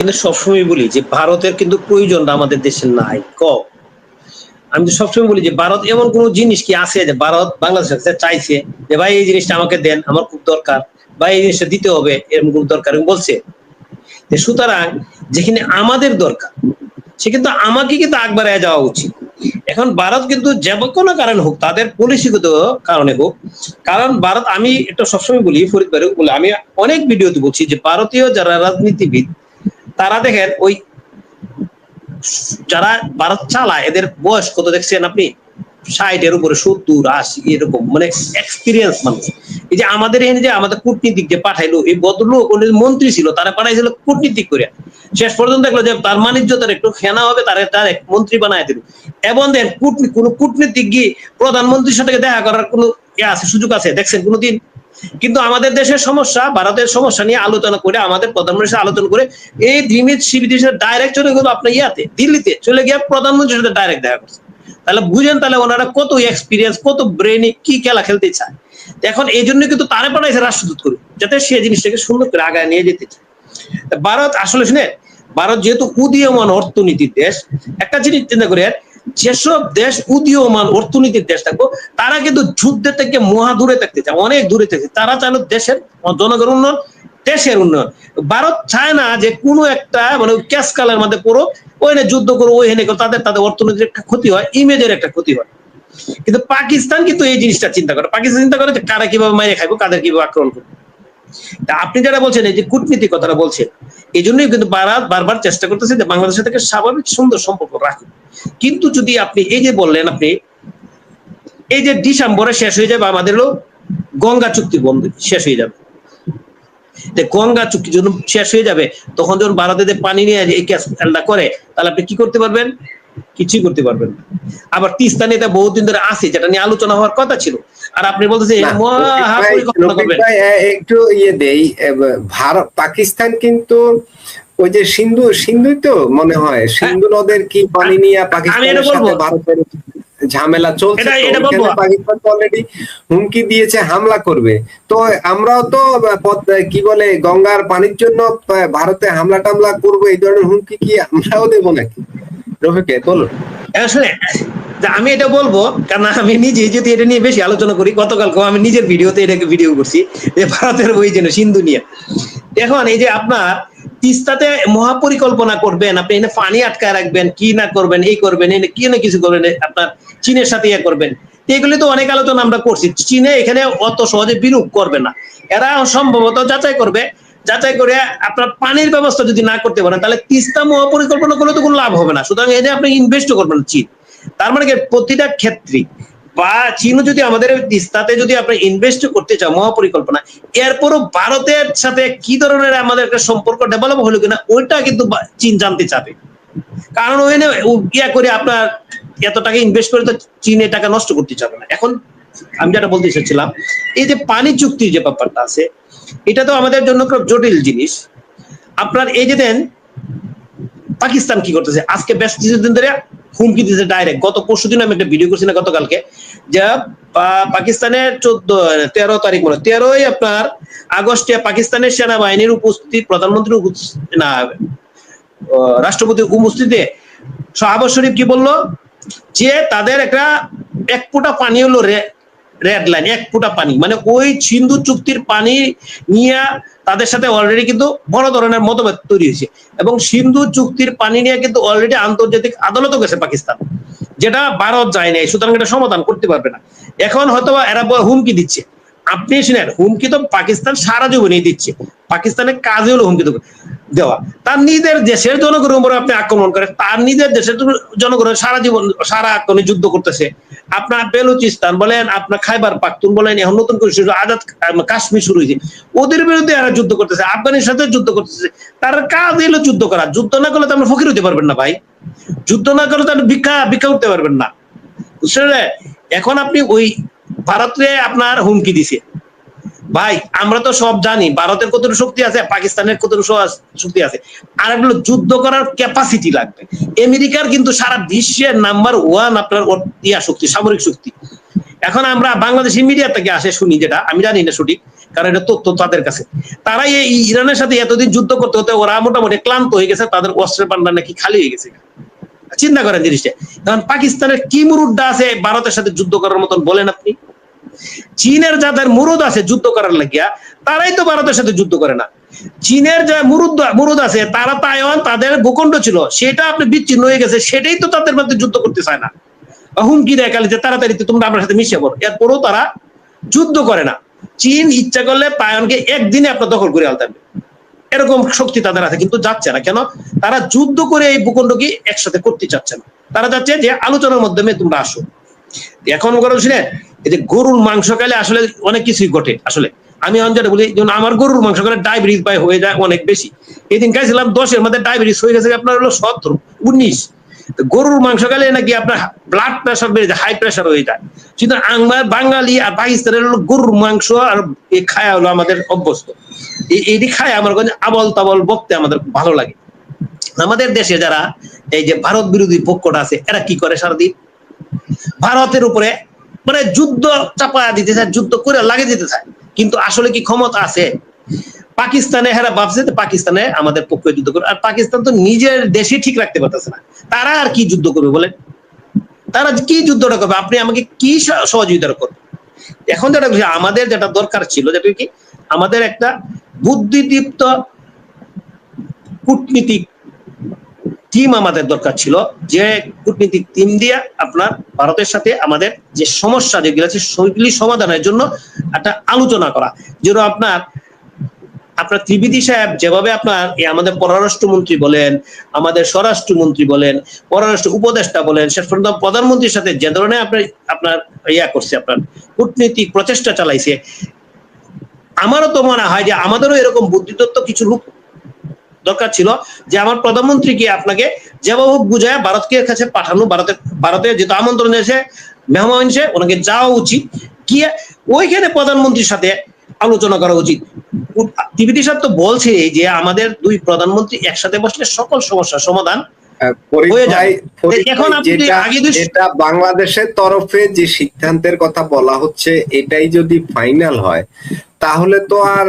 কিন্তু সবসময় বলি যে ভারতের কিন্তু প্রয়োজনটা আমাদের দেশে নাই, কম। আমি তো সবসময় বলি যে ভারত এমন কোন জিনিস কি আছে যে ভারত বাংলাদেশের কাছে চাইছে যে ভাই এই জিনিসটা আমাকে দেন, আমার খুব দরকার, বা এই জিনিসটা দিতে হবে, এরকম খুব দরকার বলছে। সুতরাং যেখানে আমাদের দরকার সে কিন্তু আমাকে কিন্তু আগ বাড়ায় যাওয়া উচিত। এখন ভারত কিন্তু যে কোনো কারণে হোক, তাদের পলিসিগত কারণে হোক, কারণ ভারত, আমি এটা সবসময় বলি, ফরিদ ভাই বলে, আমি অনেক ভিডিওতে বলছি যে ভারতীয় যারা রাজনীতিবিদ তারা দেখেন ওই যারা ভারত চালায় এদের বয়স কত দেখছেন আপনি? 60-এর উপরে, 70-80 এরকম, মানে এক্সপিরিয়েন্স মানুষ। এই যে আমাদের এখানে যে আমাদের কূটনীতিক যে পাঠাইলো, এই ভদ্রলোক মন্ত্রী ছিল, তারা পাঠাইছিল কূটনীতিক করে, শেষ পর্যন্ত দেখলো যে তার বাণিজ্যতার একটু ফেনা হবে, তারা ডাইরেক্ট মন্ত্রী বানায় দিল। এবং দেন কোন কূটনীতিক গিয়ে প্রধানমন্ত্রীর সাথে দেখা করার কোন আছে, সুযোগ আছে দেখছেন কোনোদিন? কিন্তু আমাদের দেশের সমস্যা, ভারতের সমস্যা নিয়ে আলোচনা করে, আমাদের প্রধানমন্ত্রীর সাথে আলোচনা করে এই ত্রিমিত শিবিরের সাথে ডাইরেক্ট চলে গেল আপনার ইয়াতে, দিল্লিতে চলে গিয়ে প্রধানমন্ত্রীর সাথে ডাইরেক্ট দেখা করছে। তাহলে বুঝেন তাহলে ওনারা কত এক্সপিরিয়েন্স, কত ব্রেনে কি খেলা খেলতে চায়। এখন এই জন্য কিন্তু তারে পাঠাইছে রাষ্ট্রদূত করে, যাতে সে জিনিসটাকে সুন্দর করে আগায় নিয়ে যেতে চায়। ভারত আসলে শুনে, ভারত যেহেতু উদীয়মান অর্থনীতির দেশ, একটা জিনিস চিন্তা করে, যেসব দেশ উদীয়মান অর্থনীতির দেশ থাকবো তারা কিন্তু যুদ্ধের থেকে মহা দূরে থাকতে চায়, অনেক দূরে থাকতে, তারা চাইল দেশের জনগণের উন্নয়ন, দেশের উন্নয়ন। ভারত চায় না যে কোনো একটা মানে ক্যাশ কালের মধ্যে পড়ো, ওইখানে যুদ্ধ করো, ওইখানে তাদের অর্থনীতির একটা ক্ষতি হয়, ইমেজের একটা ক্ষতি হয়। কিন্তু পাকিস্তান কিন্তু এই জিনিসটা চিন্তা করে, পাকিস্তান চিন্তা করে যে কারা কিভাবে মাইরে খাইবো, কাদের কিভাবে আক্রমণ করবো। তা আপনি যারা বলছেন এই যে কূটনীতিক কথাটা বলছেন, এই জন্যই কিন্তু বারবার চেষ্টা করতেছে যে বাংলাদেশের থেকে স্বাভাবিক সুন্দর সম্পর্ক রাখুন। কিন্তু যদি আপনি এই যে বললেন, আপনি এই যে ডিসেম্বরে শেষ হয়ে যাবে আমাদের গঙ্গা চুক্তি বন্ধ শেষ হয়ে যাবে, গঙ্গা চুক্তি যখন শেষ হয়ে যাবে তখন যখন ভারতের পানি নিয়ে এই ক্যাসটা করে, তাহলে আপনি কি করতে পারবেন? কিছুই করতে পারবেন। আবার তিস্তা নিয়ে বহুদিন ধরে আছে, যেটা নিয়ে আলোচনা হওয়ার কথা ছিল, আর আপনি বলতেছেন একটু ইয়ে দেই, ভারত পাকিস্তান কিন্তু ওই যে সিন্ধু তো মনে হয় সিন্ধু নদের কি পানি নিয়ে পাকিস্তানের সাথে ভারতের ঝামেলা চলছে, পাকিস্তান তো অলরেডি হুমকি দিয়েছে হামলা করবে। তো আমরাও তো কি বলে গঙ্গার পানির জন্য ভারতে হামলা টামলা করবো, এই ধরনের হুমকি কি আমরাও দেবো নাকি? রফিকে বলুন। আমি এটা বলবো কারণ আমি নিজে যদি এটা নিয়ে বেশি আলোচনা করি, গতকালকে আমি নিজের ভিডিওতে এটাকে ভিডিও করছি যে ভারতের ওই যেন সিন্ধু নিয়ে। এখন এই যে আপনার তিস্তাতে মহাপরিকল্পনা করবেন, আপনি এখানে পানি আটকায় রাখবেন, কি না করবেন, এই করবেন, কি না কিছু করবেন, আপনার চীনের সাথে ইয়ে করবেন, এগুলি তো অনেক আলোচনা আমরা করছি। চীনে এখানে অত সহজে বিনিয়োগ করবে না, এরা সম্ভবত যাচাই করবে, যাচাই করে আপনার পানির ব্যবস্থা যদি না করতে পারেন তাহলে তিস্তা মহাপরিকল্পনা করলে তো কোনো লাভ হবে না। সুতরাং এই যে আপনি ইনভেস্ট করবেন চীন, তার মানে প্রতিটা ক্ষেত্রে বা চীন যদি আমাদের তিস্তাতে যদি আপনি ইনভেস্ট করতে চাও মহাপরিকল্পনা, এরপরও ভারতের সাথে কি ধরনের আমাদের একটা সম্পর্ক ডেভেলপ হলো কিনা ওইটা কিন্তু চীন জানতে চাবে। কারণ ওখানে ইয়া করে আপনার এত টাকা ইনভেস্ট করে তো চীন এই টাকা নষ্ট করতে চাবে না। এখন আমি যেটা বলতে চাচ্ছিলাম, এই যে পানি চুক্তির যে ব্যাপারটা আছে, এটা তো আমাদের জন্য খুব জটিল জিনিস। আপনার এই যে দেন পাকিস্তান কি করতেছে, আজকে বেশ কিছুদিন ধরে হুমকি দিতেছে ডাইরেক্ট। গত পরশুদিন আমি একটা ভিডিও করছি না গতকালকে, যে পাকিস্তানের 13 তারিখ মনে 13ই আপনার আগস্টে পাকিস্তানের সেনাবাহিনীর উপস্থিতি, প্রধানমন্ত্রী না রাষ্ট্রপতির উপস্থিতিতে শাহবাজ শরীফ কি বললো, যে তাদের একটা 1 ফোঁটা পানি হলো রেড লাইন, 1 ফোঁটা পানি, মানে ওই সিন্ধু চুক্তির পানি নিয়ে তাদের সাথে অলরেডি কিন্তু বড় ধরনের মতভেদ তৈরি হয়েছে। এবং সিন্ধু চুক্তির পানি নিয়ে কিন্তু অলরেডি আন্তর্জাতিক আদালতও গেছে পাকিস্তান, যেটা ভারত যায় নাই। সুতরাং এটা সমাধান করতে পারবে না। এখন হয়তো এরা হুমকি দিচ্ছে, আপনি শুনেন, হুমকি তো পাকিস্তান সারা জীবনই দিচ্ছে, পাকিস্তানের কাজ হলো হুমকি দেওয়া। তার নিজের দেশের জনগণের উপরে আপনি আক্রমণ করে, তার নিজের দেশের জনগণের সারা জীবন সারা আক্রমণে যুদ্ধ করতেছে। আপনার বেলুচিস্তান বলেন, আপনার খাইবার পাখতুন বলেন, এখন নতুন করে আজাদ কাশ্মীর শুরু হয়েছে, ওদের বিরুদ্ধে এরা যুদ্ধ করতেছে, আফগানের সাথে যুদ্ধ করতেছে। তার কাজ এলো যুদ্ধ করা। যুদ্ধ না করলে তো আপনি ফকির হতে পারবেন না ভাই, যুদ্ধ না করলে তো আপনি ভিক্ষা করতে পারবেন না, বুঝলেন? এখন আপনি ওই ভারতে আপনার হুমকি দিছে, ভাই আমরা তো সব জানি ভারতের কতটুকু শক্তি আছে, পাকিস্তানের কতটুকু শক্তি আছে, আর এগুলো যুদ্ধ করার ক্যাপাসিটি লাগবে। আমেরিকার কিন্তু সারা বিশ্বের নাম্বার 1 আপনার ইয়া শক্তি, সামরিক শক্তি। এখন আমরা বাংলাদেশি মিডিয়া থেকে আসে শুনি, যেটা আমি জানি না সঠিক, কারণ এটা তথ্য তাদের কাছে। তারা এই ইরানের সাথে এতদিন যুদ্ধ করতে হতে ওরা মোটামুটি ক্লান্ত হয়ে গেছে, তাদের অস্ত্রের ভান্ডার নাকি খালি হয়ে গেছে। চিন্তা করেন জিনিসটা। কারণ পাকিস্তানের কি মুরুদটা আছে ভারতের সাথে যুদ্ধ করার মতন বলেন আপনি? চীনের যাদের মুরুদ আছে যুদ্ধ করার লাগিয়া, তারাই তো ভারতের সাথে যুদ্ধ করে না। চীনের যে মুরুদ আছে, তারা তাইওয়ান তাদের ভূখণ্ড ছিল, সেটা আপনি বিচ্ছিন্ন হয়ে গেছে, সেটাই তো তাদের মধ্যে যুদ্ধ করতে চায় না, হুমকি দেয় কালে যে তাড়াতাড়ি তোমরা আমার সাথে মিশে পড়ো। এরপরও তারা যুদ্ধ করে না। চীন ইচ্ছা করলে তাইওয়ানকে একদিনে আপনার দখল করে আনতে হবে, এরকম শক্তি তাদের আছে, কিন্তু যাচ্ছে না। কেন? তারা যুদ্ধ করে এই ভূখণ্ডকে একসাথে করতে চাচ্ছে না। তারা চাচ্ছে যে আলোচনার মাধ্যমে তোমরা আসো। এখন শুনে এই যে গরুর মাংস খাইলে আসলে অনেক কিছুই ঘটে। আসলে আমি অঞ্চলে বলি, যেমন আমার গরুর মাংস খেলে ডায়াবেটিস হয়ে যায় অনেক বেশি। এদিন খাইছিলাম 10-এর মধ্যে ডায়াবেটিস হয়ে গেছে আপনার হলো 17, 19। গরুর মাংস খেলে নাকি আপনার ব্লাড প্রেশার বেড়ে যায়, হাই প্রেশার হয়ে যায়। কিন্তু আমার বাঙালি আর পাকিস্তানের হলো গরুর মাংস আর এই খায়া হলো আমাদের অভ্যস্ত। এটি খায় আমার কাছে আবল তাবল বকতে আমাদের ভালো লাগে। আমাদের দেশে যারা এই যে ভারত বিরোধী পক্ষটা আছে, এরা কি করে সারাদিন ভারতের উপরে মানে যুদ্ধ চাপা দিতে চায়, যুদ্ধ করে লাগিয়ে দিতে চায়, কিন্তু আসলে কি ক্ষমতা আছে? পাকিস্তানে হেরা ভাবছে পাকিস্তানে আমাদের পক্ষে যুদ্ধ করবে, আর পাকিস্তান তো নিজের দেশে ঠিক রাখতে পারতেছে না, তারা আর কি যুদ্ধ করবে বলেন? তারা কি যুদ্ধটা করবে? আপনি আমাকে কি সহযোগিতা করবে? এখন যেটা আমাদের যেটা দরকার ছিল, যেটা কি আমাদের একটা বুদ্ধিদীপ্ত কূটনীতিক টিম আমাদের দরকার ছিল, যে কূটনীতিক টিম দিয়ে আপনার ভারতের সাথে আমাদের যে সমস্যা যেগুলো আছে সেগুলি সমাধানের জন্য একটা আলোচনা করা। যেন আপনার ত্রিবেদী সাহেব যেভাবে আপনার আমাদের পররাষ্ট্রমন্ত্রী বলেন, আমাদের স্বরাষ্ট্রমন্ত্রী বলেন, পররাষ্ট্র উপদেষ্টা বলেন, শেষ পর্যন্ত প্রধানমন্ত্রীর সাথে যে ধরনের আপনার করছে, আপনার কূটনীতিক প্রচেষ্টা চালাইছে, আমারও তো মনে হয় যে আমাদেরও এরকম বুদ্ধিদত্ত কিছু লোক দরকার ছিল, যে আমার প্রধানমন্ত্রীকে আপনাকে যেভাবে বুঝায় ভারতকে কাছে পাঠানো, ভারতে যেহেতু আমন্ত্রণ এসে মেহমান এসে ওনাকে যাওয়া উচিত, গিয়ে ওইখানে প্রধানমন্ত্রীর সাথে আলোচনা করা উচিত। ত্রিবেদী সাহেব তো বলছে যে আমাদের দুই প্রধানমন্ত্রী একসাথে বসলে সকল সমস্যার সমাধান হয়ে যায়। এখন যেটা বাংলাদেশের তরফে যে সিদ্ধান্তের কথা বলা হচ্ছে, এটাই যদি ফাইনাল হয়, তাহলে তো আর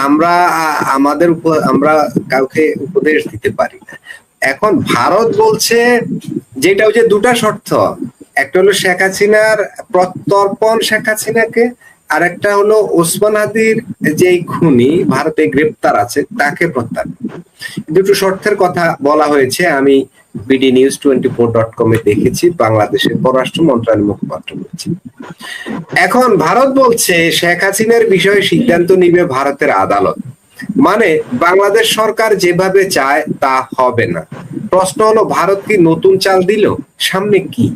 আমরা কাউকে উপদেশ দিতে পারি না। এখন ভারত বলছে যেটা হচ্ছে দুটা শর্ত, একটা হলো শেখ হাসিনার প্রত্যর্পণ, শেখ হাসিনাকে, আর একটা হলো ওসমান হাদির যে খুনি ভারতে গ্রেপ্তার আছে তাকে প্রত্যার্পণ। দুটো শর্তের কথা বলা হয়েছে, আমি bdnews24.com এ দেখেছি, বাংলাদেশের পররাষ্ট্র মন্ত্রণালয়ের মুখপাত্র বলছে। এখন ভারত বলছে শেখ হাসিনার বিষয়ে সিদ্ধান্ত নিবে ভারতের আদালত, মানে বাংলাদেশ সরকার যেভাবে চায় তা হবে না। প্রশ্ন হলো, ভারত কি নতুন চাল দিল? সামনে কি?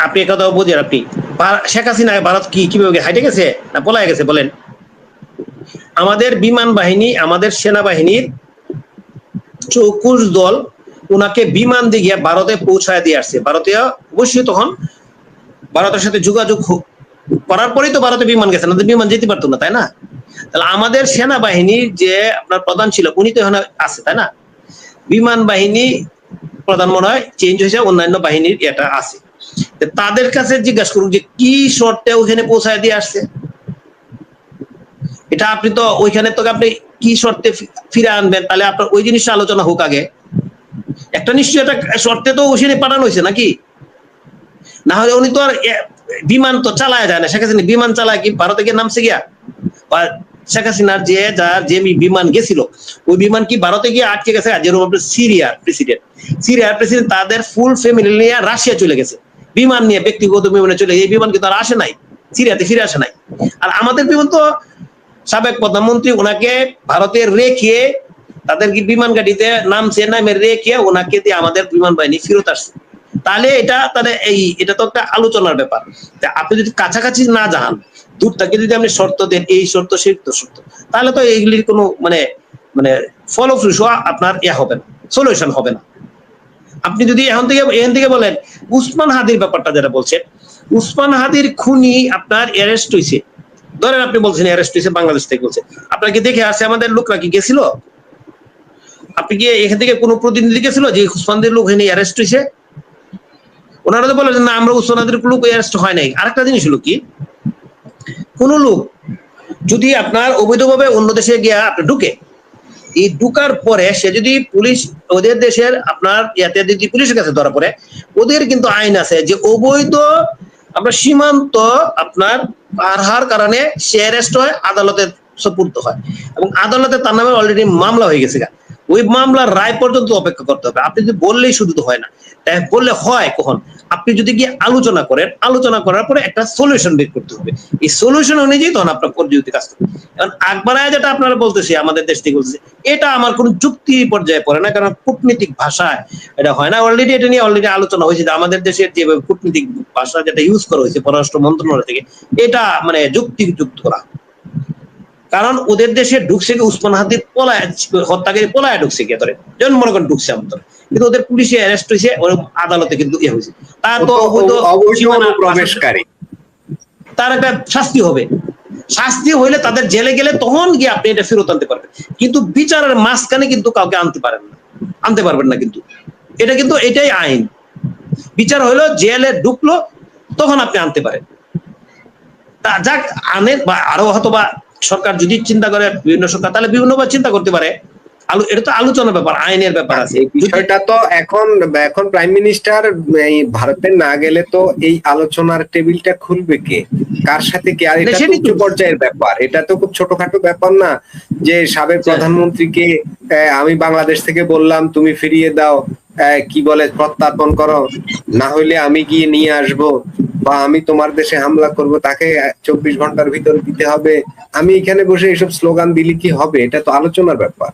আপনি কথা বুঝেন, আপনি শেখ হাসিনা ভারত কিভাবে হাইটে গেছে না পলায় গেছে বলেন? আমাদের বিমান বাহিনী, আমাদের সেনাবাহিনীর চৌকুশ দল ওনাকে বিমান দিয়ে ভারতে পৌঁছায় দিয়ে আসছে। ভারতীয় অবশ্যই তখন ভারতের সাথে যোগাযোগ করার পরেই তো ভারতে বিমান গেছে, না বিমান যেতে পারতো না, তাই না? তাহলে আমাদের সেনাবাহিনীর যে আপনার প্রধান ছিল উনি তো এখানে আছে, তাই না? বিমান বাহিনী প্রধান মনে হয় চেঞ্জ হয়েছে, অন্যান্য বাহিনীর এটা আছে। তাদের কাছে জিজ্ঞাসা করুন যে কি শর্তে ওইখানে পৌঁছায় দিয়ে আসছে। এটা আপনি তো ওইখানে তো আপনি কি শর্তে ফিরে আনবেন, তাহলে আপনার ওই জিনিসটা আলোচনা হোক আগে। একটা নিশ্চয়ই একটা শর্তে তো ওইখানে পাঠানো হয়েছে নাকি? না হলে উনি তো আর বিমান তো চালায় যায় না। শেখ হাসিনা বিমান চালায় কি ভারতে গিয়ে নামছে গিয়া? বা শেখ হাসিনার যে বিমান গেছিল ওই বিমান কি ভারতে গিয়ে আটকে গেছে? যেরকম আপনার সিরিয়ার প্রেসিডেন্ট তাদের ফুল ফ্যামিলি নিয়ে রাশিয়া চলে গেছে বিমান নিয়ে, ব্যক্তিগত বিমানে চলে। এই বিমান কিন্তু আর আসে নাই, সিরিয়াতে ফিরে আসে নাই। আর আমাদের বিমান তো সাবেক প্রধানমন্ত্রী ওনাকে ভারতে রেখে তাদের কি বিমান গাড়িতে নামছে, নামে রেখে ওনাকে দিয়ে আমাদের বিমান বাহিনী ফেরত আসছে। তাহলে এটা তো একটা আলোচনার ব্যাপার। আপনি যদি কাছাকাছি না যান, দূর থেকে যদি আপনি শর্ত দেন, এই শর্ত সেই শর্ত, তাহলে তো এইগুলির কোনো মানে ফলপ্রসূ আপনার হবে না, সলিউশন হবে না। আপনি যদি এখান থেকে বলেন উসমান হাদির ব্যাপারটা যেটা বলছেন, উসমান হাদির খুনি আপনার অ্যারেস্ট হয়েছে, ধরেন আপনি বলছেন অ্যারেস্ট হয়েছে বাংলাদেশ থেকে, বলছে আপনাকে দেখে আসছে আমাদের লোকরা কি গেছিল? আপনি কি এখান থেকে কোনো প্রতিনিধি গেছিল যে উসমানদের লোক এখানে অ্যারেস্ট হয়েছে? ওনারা তো বলে না আমরা উচ্চ আদালতের লোক অ্যারেস্ট হয় নাই। আরেকটা জিনিস হলো কি, কোন লোক যদি আপনার অবৈধভাবে অন্য দেশে গিয়া আপনার ঢুকে, এই ঢুকার পরে সে যদি পুলিশ ওদের দেশের আপনার ইয়াতে যদি পুলিশের কাছে ধরা পড়ে, ওদের কিন্তু আইন আছে যে অবৈধ আপনার সীমান্ত আপনার পার হওয়ার কারণে সে অ্যারেস্ট হয়, আদালতে সুপর্দ হয় এবং আদালতে তার নামে অলরেডি মামলা হয়ে গেছে। ওই মামলার রায় পর্যন্ত অপেক্ষা করতে হবে। আপনি যদি বললেই শুধু তো হয় না, বললে হয় কখন, আপনি যদি গিয়ে আলোচনা করেন, আলোচনা করার পরে একটা সলিউশন বের করতে হবে। এই সলিউশন অনুযায়ী তখন আপনার পর্যায়িত কাজ করবে। কারণ আকবরায় যেটা আপনারা বলতেছি আমাদের দেশ থেকে বলতেছে, এটা আমার কোনো যুক্তি পর্যায়ে পড়ে না, কারণ কূটনীতিক ভাষায় এটা হয় না। অলরেডি এটা নিয়ে অলরেডি আলোচনা হয়েছে যে আমাদের দেশের যে কূটনীতিক ভাষা যেটা ইউজ করা হয়েছে পররাষ্ট্র মন্ত্রণালয় থেকে, এটা মানে যুক্তিযুক্ত করা। কারণ ওদের দেশে ঢুকছে কি উসমান হাদির পলায় হত্যাকারী পলায় ঢুকছে কি ধরে, যেমন মনে করেন ঢুকছে আমাদের, কিন্তু ওদের পুলিশে অ্যারেস্ট হয়েছে, ওর আদালতে কিন্তু ইয়ে হয়েছে, তার তো প্রবেশকারী, তার একটা শাস্তি হবে। শাস্তি হইলে তাদের জেলে গেলে তখন গিয়ে আপনি এটা ফেরত আনতে পারবেন, কিন্তু বিচারের মাঝখানে কিন্তু কাউকে আনতে পারবেন না। কিন্তু এটা কিন্তু এটাই আইন। বিচার হইলো জেলে ঢুকলো তখন আপনি আনতে পারেন। তা যাক আনেন, বা আরো হয়তো বা সরকার যদি চিন্তা করে, বিভিন্ন সরকার তাহলে বিভিন্নভাবে চিন্তা করতে পারে। এটা তো আলোচনার ব্যাপার, আইনের ব্যাপার আছে। এই বিষয়টা তো এখন প্রাইম মিনিস্টার ভারতে না গেলে তো এই আলোচনার টেবিলটা খুলবে কে, কার সাথে কে? আর এটা তো উচ্চ পর্যায়ের ব্যাপার, এটা তো খুব ছোটখাটো ব্যাপার না যে সাবেক প্রধানমন্ত্রীকে আমি বাংলাদেশ থেকে বললাম তুমি ফিরিয়ে দাও, কি বলে প্রত্যার্পণ করো, না হইলে আমি গিয়ে নিয়ে আসবো, বা আমি তোমার দেশে হামলা করব, তাকে 24 ঘন্টার ভিতরে দিতে হবে। আমি এখানে বসে এইসব স্লোগান দিলে কি হবে? এটা তো আলোচনার ব্যাপার।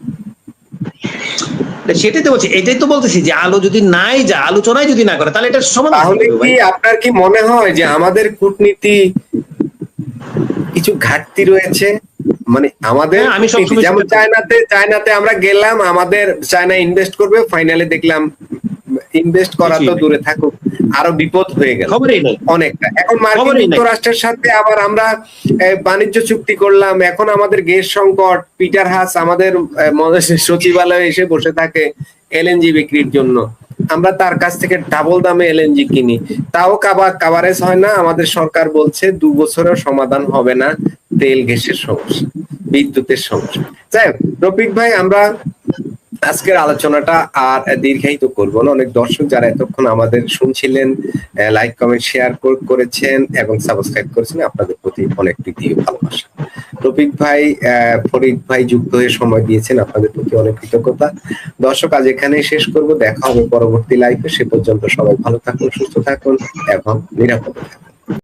সেটাই তো বলছি, এটাই তো বলতেছি যে যদি নাই যা আলোচনায় যদি না করে তাহলে এটা সমাধান। তাহলে কি আপনার কি মনে হয় যে আমাদের কূটনীতি কিছু ঘাটতি রয়েছে? মানে আমাদের যেমন চায়নাতে আমরা গেলাম, আমাদের চায়না ইনভেস্ট করবে, ফাইনালি দেখলাম ইনভেস্ট করা তো দূরে থাকুক, আরো বিপদ হয়ে গেল অনেকটা। এখন মার্কিন যুক্তরাষ্ট্রের সাথে আবার আমরা বাণিজ্য চুক্তি করলাম, এখন আমাদের গ্যাস সংকট, পিটার হাস আমাদের সচিবালয়ে এসে বসে থাকে এলএনজি বিক্রির জন্য, আমরা তার কাছ থেকে ডাবল দামে এলএনজি কিনি, তাও কাভারেজ হয় না। আমাদের সরকার বলছে 2 বছরেও সমাধান হবে না তেল গ্যাসের সমস্যা, বিদ্যুতের সমস্যা। যাই হোক রফিক ভাই, আমরা আজকের আলোচনাটা আর দীর্ঘায়িত করবো না। অনেক দর্শক যারা এতক্ষণ আমাদের শুনছিলেন, লাইক কমেন্ট শেয়ার করেছেন এবং সাবস্ক্রাইব করেছেন, আপনাদের প্রতি অনেক প্রীতি ও ভালোবাসা। রফিক ভাই, ফরিদ ভাই যুক্ত হয়ে সময় দিয়েছেন, আপনাদের প্রতি অনেক কৃতজ্ঞতা। দর্শক আজ এখানেই শেষ করব, দেখা হবে পরবর্তী লাইভে। সে পর্যন্ত সবাই ভালো থাকুন, সুস্থ থাকুন এবং নিরাপদে থাকুন।